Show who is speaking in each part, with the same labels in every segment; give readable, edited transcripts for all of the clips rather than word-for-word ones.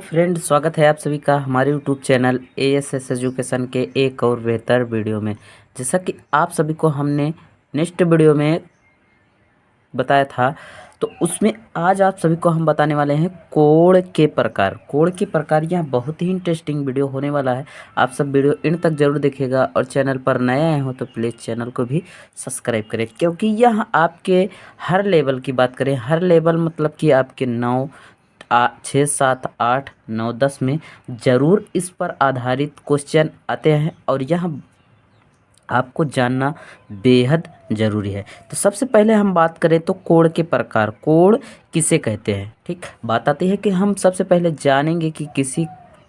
Speaker 1: Friend, स्वागत है आप सभी का हमारे यूट्यूब चैनल एएसएस एजुकेशन के एक और बेहतर वीडियो में। जैसा कि आप सभी को हमने नेक्स्ट वीडियो में बताया था, तो उसमें आज आप सभी को हम बताने वाले हैं कोड के प्रकार। कोड के प्रकार यह बहुत ही इंटरेस्टिंग वीडियो होने वाला है। आप सब वीडियो इन तक जरूर देखिएगा और चैनल पर नए आए हो तो प्लीज़ चैनल को भी सब्सक्राइब करें, क्योंकि यह आपके हर लेवल की बात करें, हर लेवल मतलब कि आपके 6, 7, 8, 9, 10 में ज़रूर इस पर आधारित क्वेश्चन आते हैं और यह आपको जानना बेहद ज़रूरी है। तो सबसे पहले हम बात करें तो कोड के प्रकार, कोड किसे कहते हैं। ठीक, बात आती है कि हम सबसे पहले जानेंगे कि किसी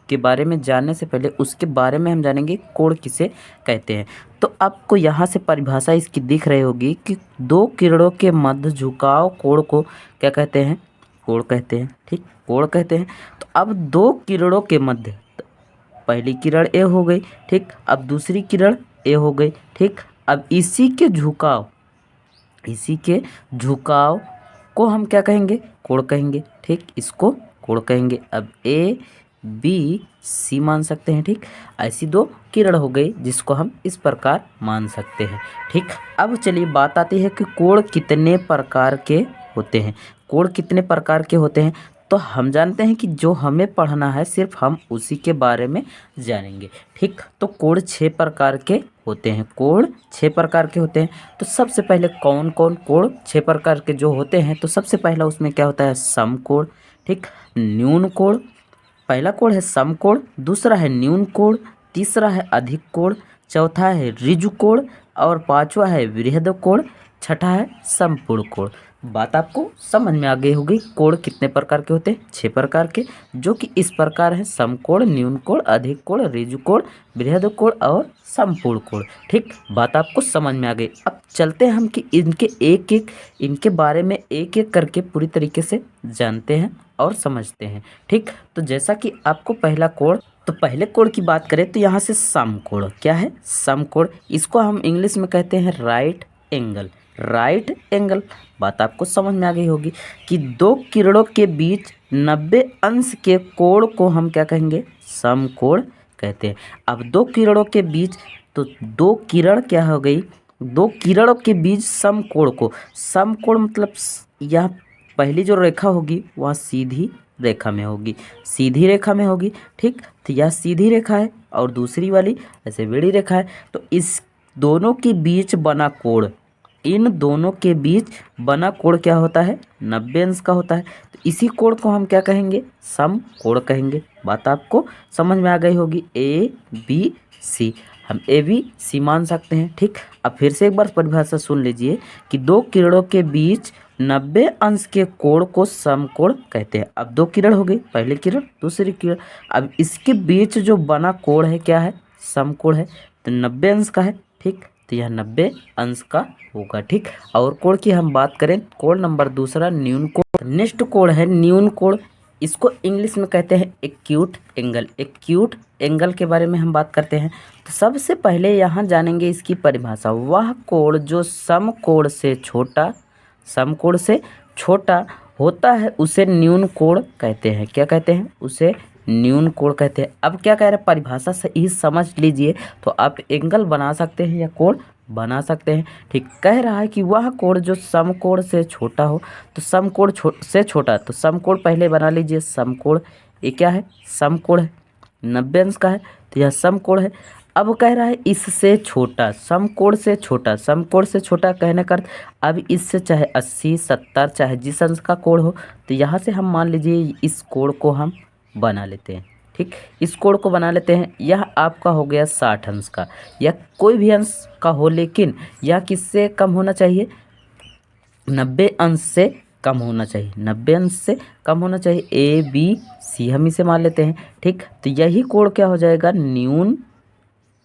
Speaker 1: के बारे में जानने से पहले उसके बारे में हम जानेंगे कोड किसे कहते हैं। तो आपको यहाँ से परिभाषा इसकी दिख रही होगी कि दो किरणों के मध्य झुकाव कोण को क्या कहते हैं, कोण कहते हैं। ठीक, कोण कहते हैं। तो अब दो किरणों के मध्य, पहली किरण ए हो गई, ठीक, अब दूसरी किरण ए हो गई, ठीक, अब इसी के झुकाव को हम क्या कहेंगे, कोण कहेंगे। ठीक, इसको कोण कहेंगे। अब ए बी सी मान सकते हैं। ठीक, ऐसी दो किरण हो गई जिसको हम इस प्रकार मान सकते हैं। ठीक, अब चलिए बात आती है कि कोण कितने प्रकार के होते हैं। कोण कितने प्रकार के होते हैं तो हम जानते हैं कि जो हमें पढ़ना है सिर्फ हम उसी के बारे में जानेंगे। ठीक, तो कोण 6 प्रकार के होते हैं। कोण 6 प्रकार के होते हैं। तो सबसे पहले कौन कौन कोण 6 प्रकार के जो होते हैं, तो सबसे पहला उसमें क्या होता है, समकोण। ठीक, न्यून कोण, पहला कोण है समकोण, दूसरा है न्यून कोण, तीसरा है अधिक कोण, चौथा है ऋजु कोण और पांचवा है वृहद कोण, छठा है समपूर्ण कोण। बात आपको समझ में आ गई होगी। कोण कितने प्रकार के होते हैं, 6 प्रकार के, जो कि इस प्रकार है समकोण, न्यून कोण, अधिक कोण, ऋजु कोण, वृहद कोण और समपूर्ण कोण। ठीक, बात आपको समझ में आ गई। अब चलते हैं हम कि इनके बारे में एक एक करके पूरी तरीके से जानते हैं और समझते हैं। ठीक, तो जैसा कि आपको पहला कोण, तो पहले कोण की बात करें तो यहाँ से समकोण, क्या है, समकोण, इसको हम इंग्लिश में कहते हैं राइट एंगल। राइट एंगल, बात आपको समझ में आ गई होगी कि दो किरणों के बीच 90 अंश के कोण को हम क्या कहेंगे, समकोण कहते हैं। अब दो किरणों के बीच, तो दो किरण क्या हो गई, दो किरणों के बीच समकोण को, समकोण मतलब यह पहली जो रेखा होगी वह सीधी रेखा में होगी, सीधी रेखा में होगी। ठीक, तो यह सीधी रेखा है और दूसरी वाली ऐसे टेढ़ी रेखा है। तो इस दोनों के बीच बना कोण, इन दोनों के बीच बना कोण क्या होता है, 90 अंश का होता है। तो इसी कोण को हम क्या कहेंगे, समकोण कहेंगे। बात आपको समझ में आ गई होगी। ए बी सी, हम ए बी सी मान सकते हैं। ठीक, अब फिर से एक बार परिभाषा सुन लीजिए कि दो किरणों के बीच 90 अंश के कोण को समकोण कहते हैं। अब दो किरण हो गई, पहली किरण दूसरी किरण, अब इसके बीच जो बना कोण है क्या है, समकोण है, तो 90 अंश का है। ठीक, तो यह 90 अंश का होगा। ठीक, और कोण की हम बात करें, कोण नंबर दूसरा न्यून कोण। नेक्स्ट कोण है न्यून कोण, इसको इंग्लिश में कहते हैं एक्यूट एंगल। एक्यूट एंगल के बारे में हम बात करते हैं तो सबसे पहले यहाँ जानेंगे इसकी परिभाषा। वह कोण जो समकोण से छोटा होता है उसे न्यून कोण कहते हैं। क्या कहते हैं, उसे न्यून कोण कहते हैं। अब क्या कह रहे हैं, परिभाषा से ही समझ लीजिए तो आप एंगल बना सकते हैं या कोण बना सकते हैं। ठीक, कह रहा है कि वह कोण जो समकोण से छोटा हो, तो समकोण से छोटा, तो समकोण पहले बना लीजिए। समकोण ये क्या है, समकोण है, 90 अंश का है, तो यह समकोण है। अब कह रहा है इससे छोटा, समकोण से छोटा, समकोण से छोटा कहने का अर्थ, अब इससे चाहे 80, 70 चाहे जिस अंश का कोण हो, तो यहाँ से हम मान लीजिए इस कोण को हम बना लेते हैं। ठीक, इस कोण को बना लेते हैं। यह आपका हो गया 60 अंश का, या कोई भी अंश का हो, लेकिन यह किससे कम होना चाहिए, 90 अंश से कम होना चाहिए, 90 अंश से कम होना चाहिए। ए बी सी हम इसे मान लेते हैं। ठीक, तो यही कोण क्या हो जाएगा, न्यून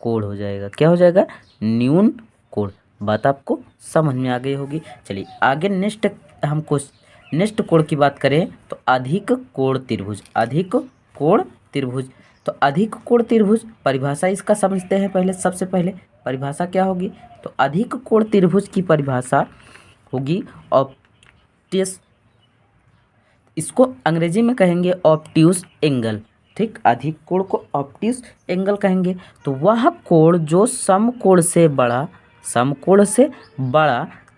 Speaker 1: कोण हो जाएगा। क्या हो जाएगा, न्यून कोण। बात आपको समझ में आ गई होगी। चलिए आगे नेक्स्ट कोण की बात करें तो अधिक कोण त्रिभुज। अधिक कोण त्रिभुज, तो अधिक कोण त्रिभुज परिभाषा इसका समझते हैं पहले। सबसे पहले परिभाषा क्या होगी, तो अधिक कोण त्रिभुज की परिभाषा होगी ऑप्टिस इसको अंग्रेजी में कहेंगे ऑब्ट्यूज एंगल, ठीक। अधिक कोण को ऑब्ट्यूज एंगल कहेंगे। तो वह कोण जो समकोण से बड़ा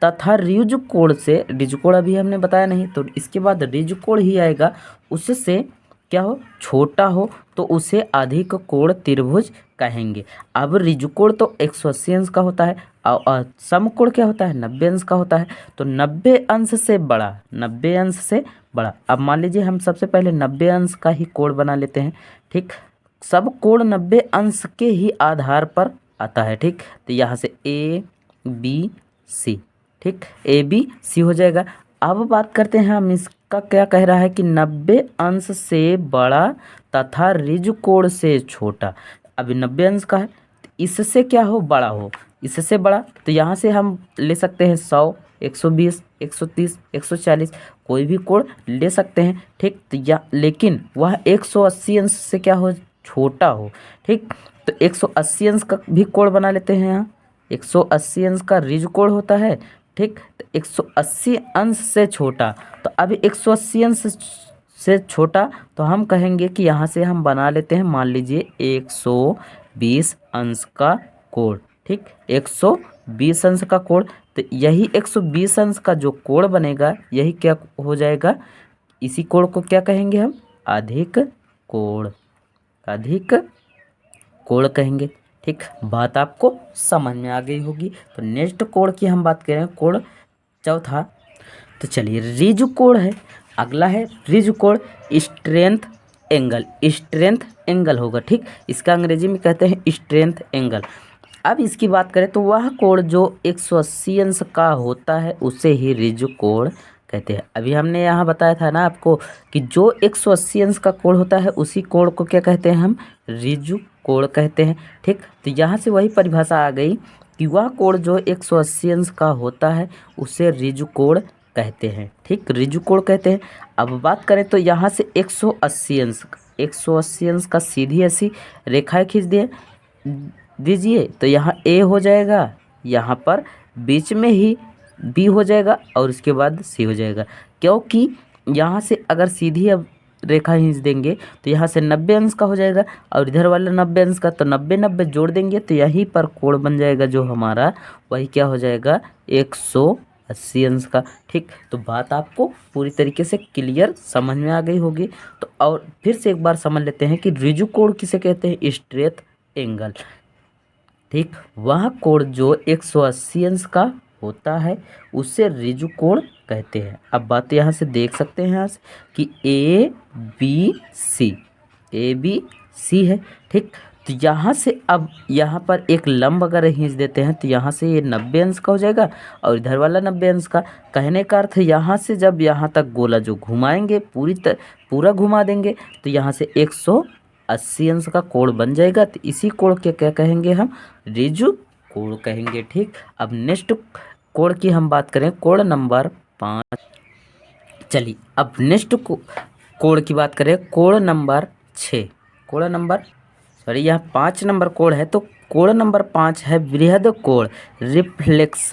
Speaker 1: तथा ऋजु कोण से, ऋजु कोण अभी हमने बताया नहीं, तो इसके बाद ऋजु कोण ही आएगा, उससे क्या हो, छोटा हो, तो उसे अधिक कोण त्रिभुज कहेंगे। अब ऋजु कोण तो 180 अंश का होता है और समकोण क्या होता है, 90 अंश का होता है। तो 90 अंश से बड़ा, 90 अंश से बड़ा। अब मान लीजिए हम सबसे पहले 90 अंश का ही कोण बना लेते हैं, ठीक। सब कोण 90 अंश के ही आधार पर आता है, ठीक। तो यहाँ से ए बी सी, ठीक, ए बी सी हो जाएगा। अब बात करते हैं हम, इसका क्या कह रहा है कि 90 अंश से बड़ा तथा ऋजु कोण से छोटा। अभी 90 अंश का है, तो इससे क्या हो, बड़ा हो, इससे बड़ा। तो यहाँ से हम ले सकते हैं 100, 120, 130, 140, कोई भी कोण ले सकते हैं, ठीक। तो या लेकिन वह 180 अंश से क्या हो, छोटा हो, ठीक। तो 180 अंश का भी कोण बना लेते हैं। यहाँ 180 अंश का ऋजु कोण होता है, ठीक। तो 180 अंश से छोटा, तो अभी 180 अंश से छोटा, तो हम कहेंगे कि यहाँ से हम बना लेते हैं, मान लीजिए 120 अंश का कोण, ठीक, 120 अंश का कोण। तो यही 120 अंश का जो कोण बनेगा, यही क्या हो जाएगा, इसी कोण को क्या कहेंगे हम, अधिक कोण, अधिक कोण कहेंगे, ठीक। बात आपको समझ में आ गई होगी। तो नेक्स्ट कोण की हम बात करें, कोण चौथा। तो चलिए, ऋजु कोण है, अगला है ऋजु कोण, स्ट्रेंथ एंगल, स्ट्रेंथ एंगल होगा, ठीक। इसका अंग्रेजी में कहते हैं स्ट्रेंथ एंगल। अब इसकी बात करें तो वह कोण जो 180 अंश का होता है उसे ही ऋजु कोण कहते हैं। अभी हमने यहाँ बताया था ना आपको कि जो 180 अंश का कोण होता है उसी कोण को क्या कहते हैं हम, ऋजु कोण कहते हैं, ठीक। तो यहाँ से वही परिभाषा आ गई कि वह कोण जो 180 अंश का होता है उसे ऋजु कोण कहते हैं, ठीक, ऋजु कोण कहते हैं। अब बात करें तो यहाँ से 180 अंश, 180 अंश का सीधी ऐसी रेखाएं खींच दीजिए, तो यहाँ ए हो जाएगा, यहाँ पर बीच में ही बी हो जाएगा और उसके बाद सी हो जाएगा। क्योंकि यहाँ से अगर सीधी अब रेखा खींच देंगे तो यहाँ से 90 अंश का हो जाएगा और इधर वाला 90 अंश का, तो 90 90 जोड़ देंगे तो यहीं पर कोण बन जाएगा जो हमारा, वही क्या हो जाएगा, 180 अंश का, ठीक। तो बात आपको पूरी तरीके से क्लियर समझ में आ गई होगी। तो और फिर से एक बार समझ लेते हैं कि ऋजु कोण किसे कहते हैं, स्ट्रेट एंगल, ठीक। वह कोण जो 180 अंश का होता है उसे ऋजु कोण कहते हैं। अब बात यहाँ से देख सकते हैं यहाँ से कि ए बी सी है, ठीक। तो यहाँ से अब यहाँ पर एक लंब अगर खींच देते हैं तो यहाँ से ये 90 अंश का हो जाएगा और इधर वाला 90 अंश का। कहने का अर्थ यहाँ से जब यहाँ तक गोला जो घुमाएंगे पूरा घुमा देंगे तो यहाँ से 180 अंश का कोण बन जाएगा। तो इसी कोण के क्या कहेंगे हम, ऋजु कोण कहेंगे, ठीक। अब नेक्स्ट कोण की हम बात करें, कोण नंबर 5। चलिए अब नेक्स्ट कोण की बात करें, कोण नंबर 6, यहाँ 5 नंबर कोण है, तो कोण नंबर 5 है बृहद कोण, रिफ्लेक्स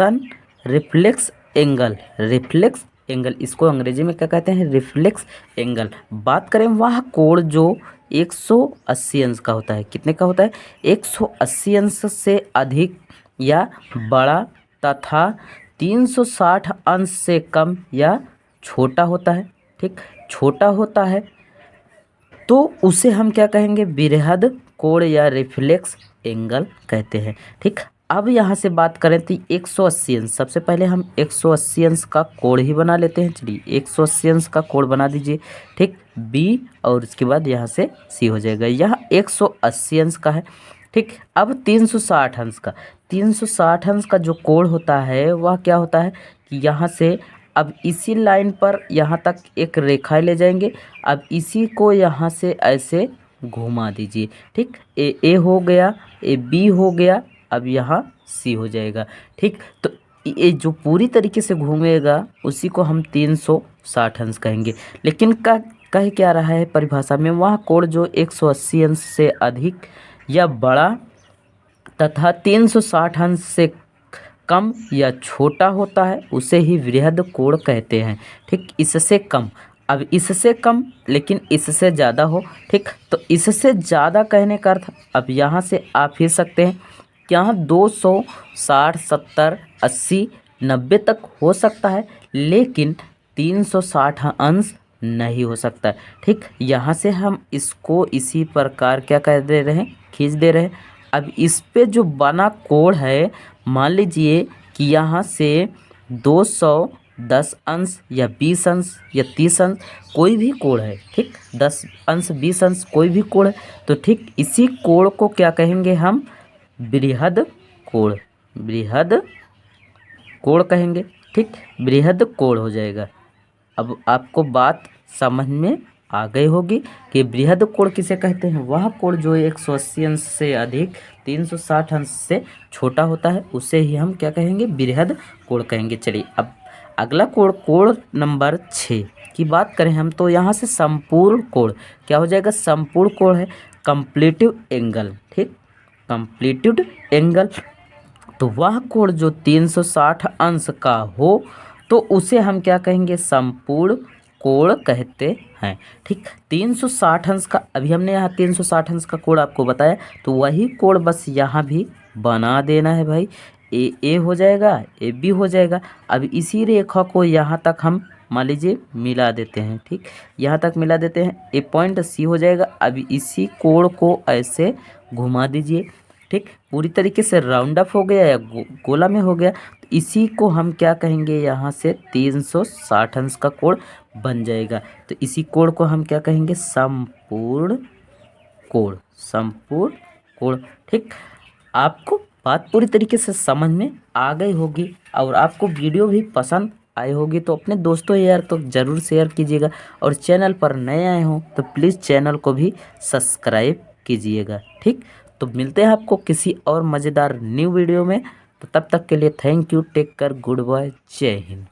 Speaker 1: एंगल, इसको अंग्रेजी में क्या कहते हैं, रिफ्लेक्स एंगल। बात करें वह कोण जो 180 अंश का होता है, कितने का होता है, 180 अंश से अधिक या बड़ा तथा 360 अंश से कम या छोटा होता है, ठीक, छोटा होता है, तो उसे हम क्या कहेंगे, बृहद कोण या रिफ्लेक्स एंगल कहते हैं, ठीक। अब यहाँ से बात करें तो 180 अंश, सबसे पहले हम 180 अंश का कोण ही बना लेते हैं। चलिए 180 अंश का कोण बना दीजिए, ठीक, बी और उसके बाद यहाँ से सी हो जाएगा। यह 180 अंश का है, ठीक। अब 360 अंश का जो कोण होता है वह क्या होता है कि यहाँ से अब इसी लाइन पर यहाँ तक एक रेखा ले जाएंगे, अब इसी को यहाँ से ऐसे घुमा दीजिए, ठीक। ए हो गया, ए बी हो गया, अब यहाँ सी हो जाएगा, ठीक। तो ये जो पूरी तरीके से घूमेगा उसी को हम 360 अंश कहेंगे। लेकिन कह क्या रहा है परिभाषा में, वह कोण जो 180 अंश से अधिक या बड़ा तथा 360 अंश से कम या छोटा होता है उसे ही बृहद कोण कहते हैं, ठीक, इससे कम। अब इससे कम लेकिन इससे ज़्यादा हो, ठीक। तो इससे ज़्यादा कहने का अर्थ अब यहाँ से आप फिर सकते हैं कि यहाँ 200, 60, 70, 80, 90 तक हो सकता है, लेकिन 360 अंश नहीं हो सकता है, ठीक। यहाँ से हम इसको इसी प्रकार क्या कर दे रहे हैं, खींच दे रहे हैं। अब इस पे जो बना कोण है, मान लीजिए कि यहाँ से 210 अंश या 20 अंश या 30 अंश कोई भी कोण है, ठीक। 10 अंश 20 अंश कोई भी कोण है, तो ठीक इसी कोण को क्या कहेंगे हम, बृहद कोण, बृहद कोण कहेंगे, ठीक। बृहद कोण हो जाएगा। अब आपको बात समझ में आ गई होगी कि बृहद कोण किसे कहते हैं, वह कोण जो 180 अंश से अधिक 360 अंश से छोटा होता है, उसे ही हम क्या कहेंगे, बृहद कोण कहेंगे। चलिए अब अगला कोण, कोण नंबर 6 की बात करें हम, तो यहाँ से संपूर्ण कोण क्या हो जाएगा, संपूर्ण कोण है कंप्लीटिव एंगल, ठीक। कंप्लीटिव एंगल, तो वह कोण जो 360 अंश का हो तो उसे हम क्या कहेंगे, संपूर्ण कोण कहते हैं, ठीक। 360 अंश का, अभी हमने यहाँ 360 अंश का कोण आपको बताया, तो वही कोण बस यहाँ भी बना देना है भाई। ए हो जाएगा, ए बी हो जाएगा। अब इसी रेखा को यहाँ तक हम मान लीजिए मिला देते हैं, ठीक। यहाँ तक मिला देते हैं, ए पॉइंट सी हो जाएगा। अब इसी कोण को ऐसे घुमा दीजिए, ठीक। पूरी तरीके से राउंड अप हो गया या गोला में हो गया, तो इसी को हम क्या कहेंगे, यहाँ से 360 अंश का कोण बन जाएगा। तो इसी कोण को हम क्या कहेंगे, संपूर्ण कोण, संपूर्ण कोण, ठीक। आपको बात पूरी तरीके से समझ में आ गई होगी और आपको वीडियो भी पसंद आई होगी, तो अपने दोस्तों यार तो ज़रूर शेयर कीजिएगा, और चैनल पर नए आए हों तो प्लीज़ चैनल को भी सब्सक्राइब कीजिएगा, ठीक। तो मिलते हैं आपको किसी और मज़ेदार न्यू वीडियो में, तो तब तक के लिए thank you, take care, good bye, Jai Hind.